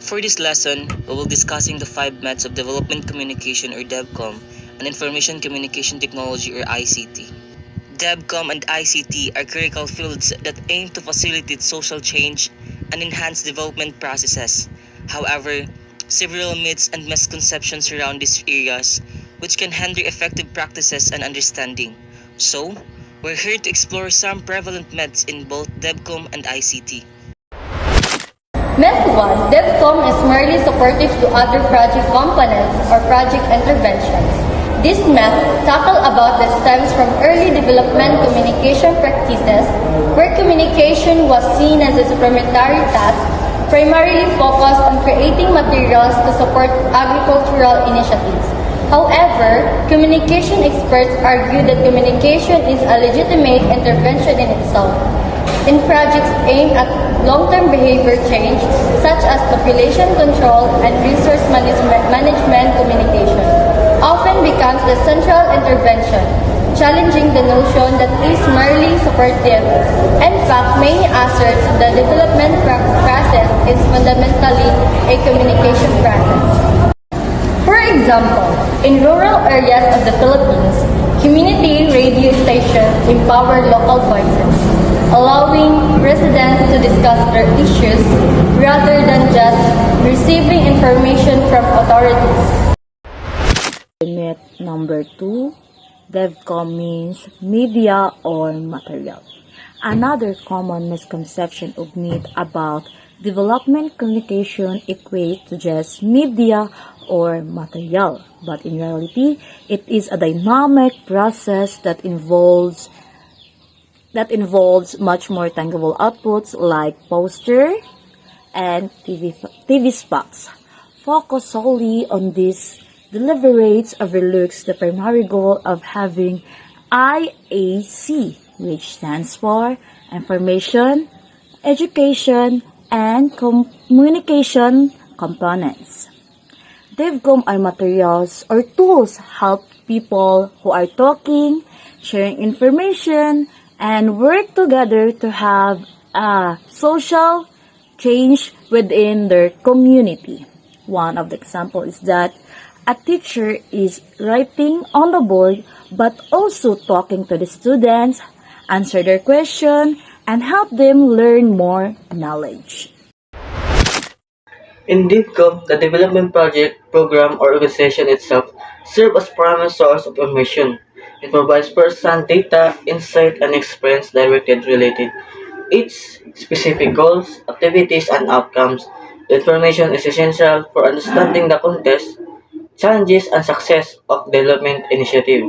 For this lesson, we will discussing the five methods of development communication or DevCom and information communication technology or ICT. DevCom and ICT are critical fields that aim to facilitate social change and enhance development processes. However, several myths and misconceptions surround these areas, which can hinder effective practices and understanding. So, we're here to explore some prevalent myths in both DevCom and ICT. Myth 1. DevCom is merely supportive to other project components or project interventions. This myth tackles about the stems from early development communication practices where communication was seen as a supplementary task primarily focused on creating materials to support agricultural initiatives. However, communication experts argue that communication is a legitimate intervention in itself. In projects aimed at long-term behavior change, such as population control and resource management communication, often becomes the central intervention, challenging the notion that it is merely supportive. In fact, many assert the development process is fundamentally a communication process. For example, in rural areas of the Philippines, community radio stations empower local voices, allowing residents to discuss their issues rather than just receiving information from authorities. Myth number 2, DevCom means media or material. Another common misconception of myth about development communication equates to just media or material, but in reality, it is a dynamic process that involves much more tangible outputs like poster and TV spots. Focus solely on this deliberates overlooks the primary goal of having IAC, which stands for Information, Education, and Communication Components. DevCom are materials or tools help people who are talking, sharing information, and work together to have a social change within their community. One of the examples is that a teacher is writing on the board but also talking to the students, answer their question, and help them learn more knowledge. In DevCom, the development project, program, or organization itself serves as primary source of information. It provides first-hand data, insight, and experience directly related its specific goals, activities, and outcomes. The information is essential for understanding the context, challenges, and success of development initiative.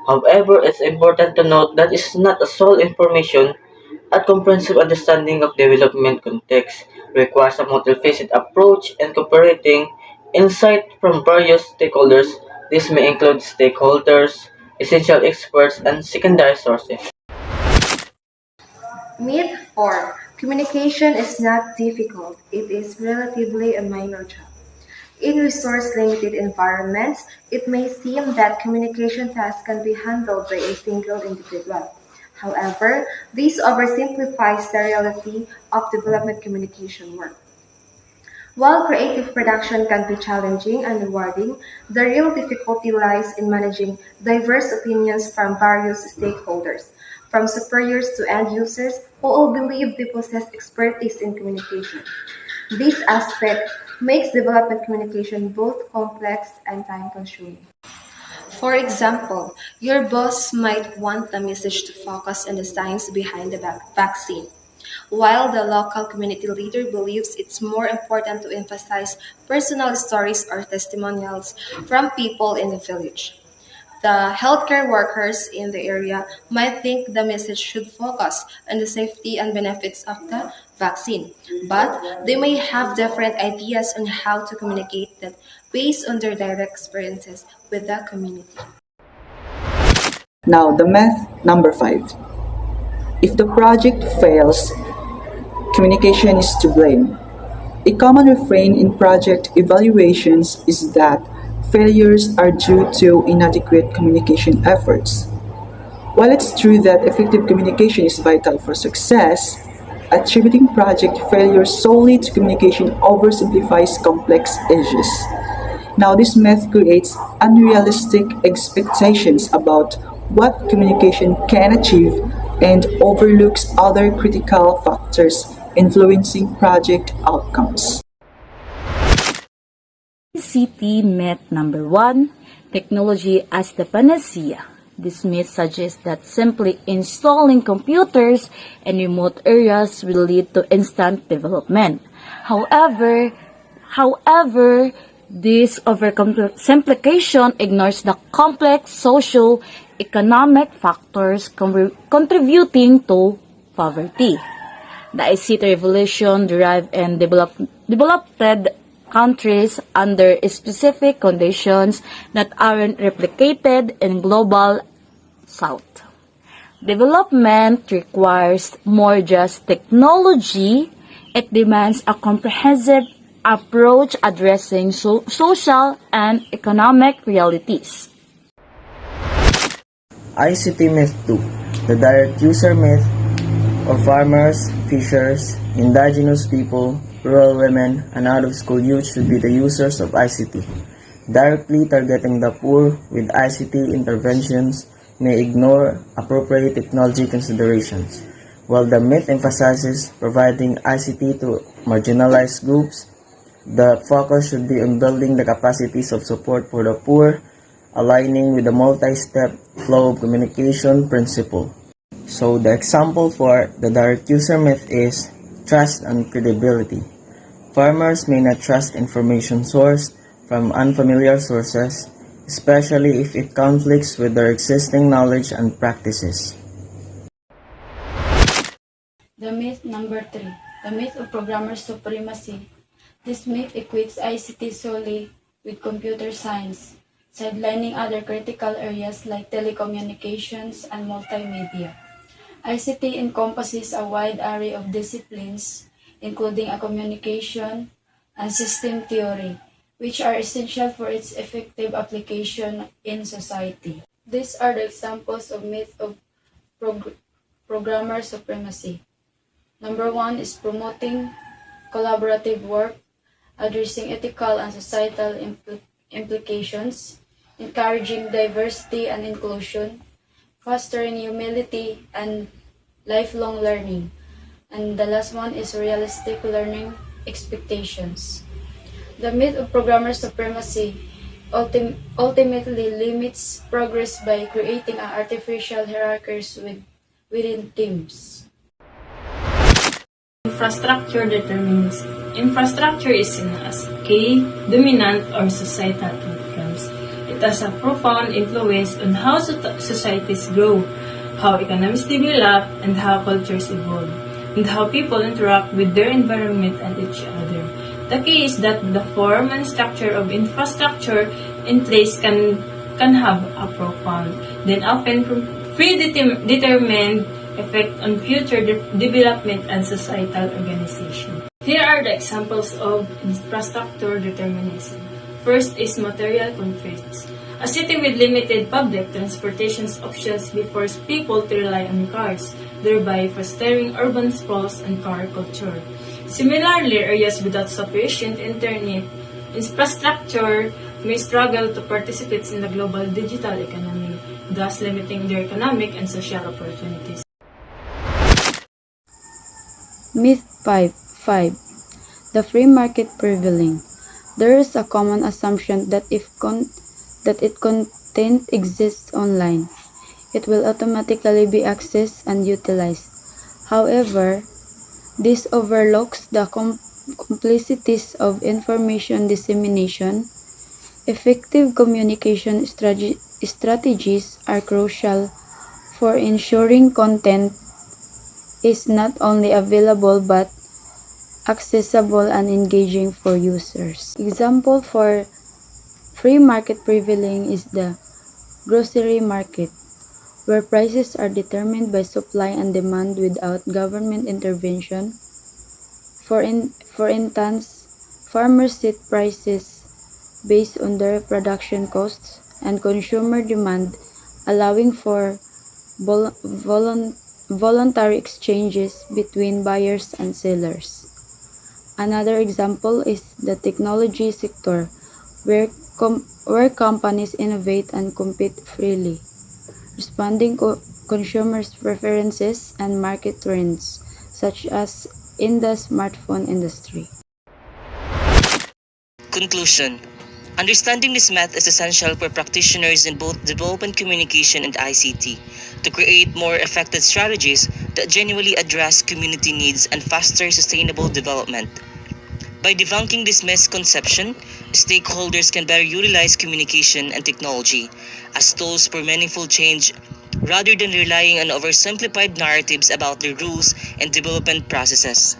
However, it's important to note that it's not a sole information. A comprehensive understanding of development context requires a multifaceted approach incorporating insight from various stakeholders. This may include stakeholders, essential experts, and secondary sources. Myth 4. Communication is not difficult. It is relatively a minor job. In resource-limited environments, it may seem that communication tasks can be handled by a single individual. However, this oversimplifies the reality of development communication work. While creative production can be challenging and rewarding, the real difficulty lies in managing diverse opinions from various stakeholders, from superiors to end users who all believe they possess expertise in communication. This aspect makes development communication both complex and time-consuming. For example, your boss might want the message to focus on the science behind the vaccine, while the local community leader believes it's more important to emphasize personal stories or testimonials from people in the village. The healthcare workers in the area might think the message should focus on the safety and benefits of the vaccine, but they may have different ideas on how to communicate that based on their direct experiences with the community. Now, the myth number 5. If the project fails, communication is to blame. A common refrain in project evaluations is that failures are due to inadequate communication efforts. While it's true that effective communication is vital for success, attributing project failure solely to communication oversimplifies complex issues. Now, this myth creates unrealistic expectations about what communication can achieve and overlooks other critical factors influencing project outcomes. ICT myth number 1, technology as the panacea. This myth suggests that simply installing computers in remote areas will lead to instant development. However, this oversimplification ignores the complex social economic factors contributing to poverty. The ICT revolution derived in developed countries under specific conditions that aren't replicated in global South. Development requires more just technology. It demands a comprehensive approach addressing social and economic realities. ICT Myth 2. The direct user myth of farmers, fishers, indigenous people, rural women, and out-of-school youth should be the users of ICT. Directly targeting the poor with ICT interventions may ignore appropriate technology considerations. While the myth emphasizes providing ICT to marginalized groups, the focus should be on building the capacities of support for the poor, aligning with the multi-step flow of communication principle. So the example for the direct user myth is trust and credibility. Farmers may not trust information sourced from unfamiliar sources, especially if it conflicts with their existing knowledge and practices. The myth number 3, the myth of programmer supremacy. This myth equates ICT solely with computer science, sidelining other critical areas like telecommunications and multimedia. ICT encompasses a wide array of disciplines, including a communication and system theory, which are essential for its effective application in society. These are the examples of myth of programmer supremacy. Number 1 is promoting collaborative work, addressing ethical and societal implications, encouraging diversity and inclusion, fostering humility and lifelong learning. And the last one is realistic learning expectations. The myth of programmer supremacy ultimately limits progress by creating an artificial hierarchies within teams. Infrastructure determinism. Infrastructure is seen as key, dominant, or societal outcomes. It has a profound influence on how societies grow, how economies develop, and how cultures evolve, and how people interact with their environment and each other. The key is that the form and structure of infrastructure in place can have a profound, then often predetermined effect on future development and societal organization. Here are the examples of infrastructure determinism. First is material constraints. A city with limited public transportation options forces people to rely on cars, thereby fostering urban sprawls and car culture. Similarly, areas without sufficient internet infrastructure may struggle to participate in the global digital economy, thus limiting their economic and social opportunities. Myth 5. The free market prevailing. There is a common assumption that if content exists online, it will automatically be accessed and utilized. However, this overlooks the complexities of information dissemination. Effective communication strategies are crucial for ensuring content is not only available but accessible and engaging for users. Example for free market prevailing is the grocery market, where prices are determined by supply and demand without government intervention. For instance, farmers set prices based on their production costs and consumer demand, allowing for voluntary exchanges between buyers and sellers. Another example is the technology sector, where companies innovate and compete freely, responding to consumers' preferences and market trends, such as in the smartphone industry. Conclusion. Understanding this math is essential for practitioners in both development communication and ICT to create more effective strategies that genuinely address community needs and foster sustainable development. By debunking this misconception, stakeholders can better utilize communication and technology as tools for meaningful change rather than relying on oversimplified narratives about the rules and development processes.